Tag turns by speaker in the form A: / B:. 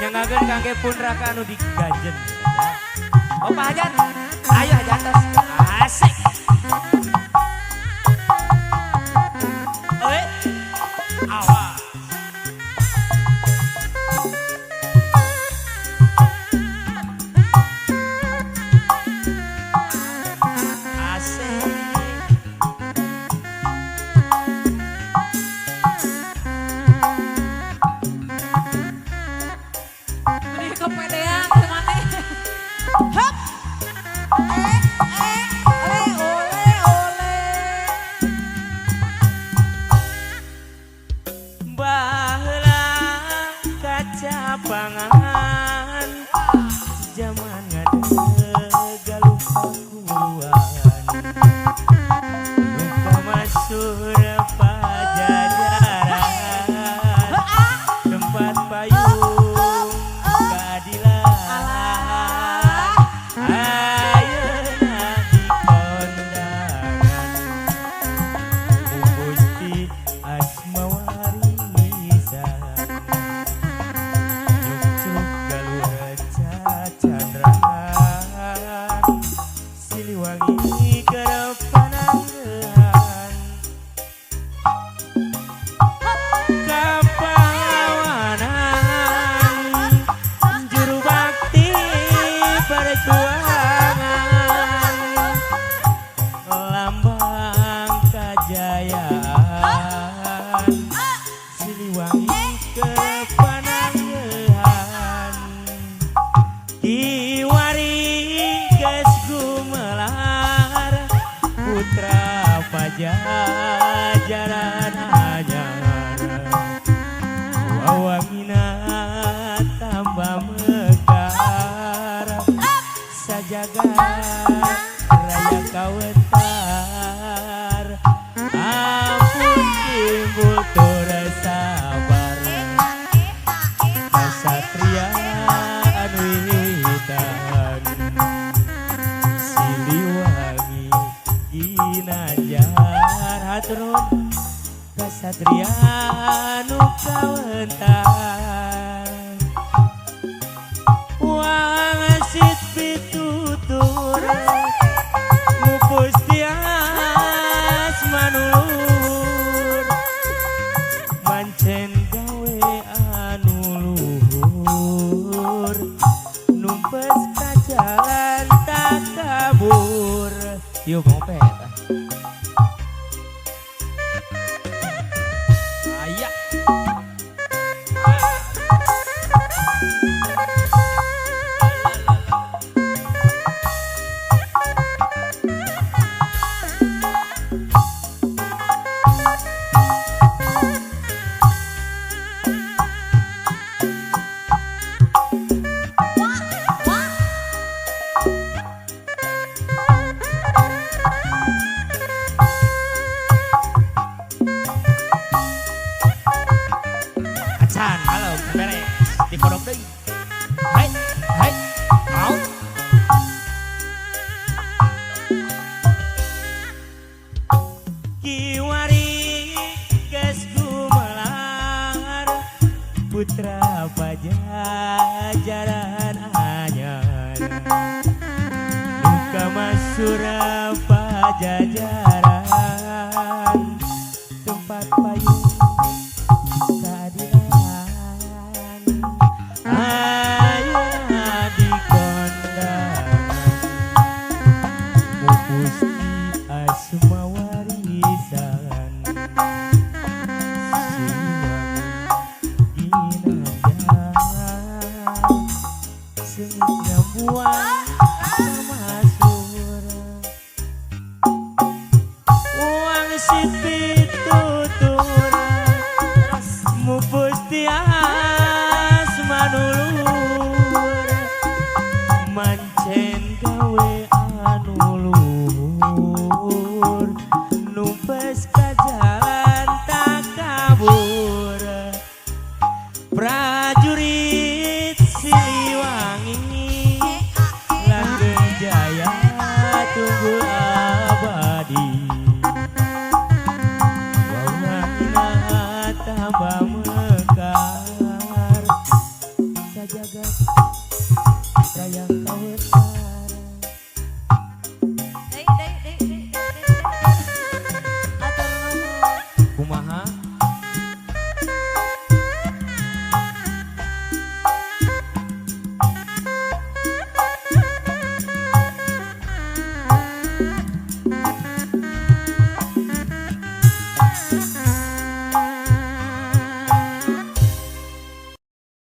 A: nyengakeun kangge punraka anu digajen. Oh Pak Hajan, ayo Hajan tos. Asik. Awas. Pangan zaman galuh pakuan luka masuk pajajaran tempat payung keadilan ayeuna di kondangan Gusti Asmawarisan Siliwangi kerepanangan kapawanan juru bakti perjuangan lambang kejayaan Siliwangi kerepanangan putra pajajaran anyar wawangina tambah mekar sajagat raya kawentar ampun timbul tur sabar kasatria anu wiwitan Siliwangi Ginajar haturun kasatria nu kawentar wangsit pitutur mupus tias manulur mancen gawe anu luhur numpes ka jalan tak kabur. Yuk mau pet. Ayak. Halo, beres. Dikodok deui. Hai, hai. Mau. Kiwari geus gumelar putra pajajaran anyar. Duka masura pajajaran tempat payung Asmawarisan Siliwangi Ginajar sengnya buang samasura uang situtur mupus tias manulur mancen gawe anu luhur numpes ka jalan tak kabur prajurit Siliwangi langgeng jaya tunggu abadi wawangina tambah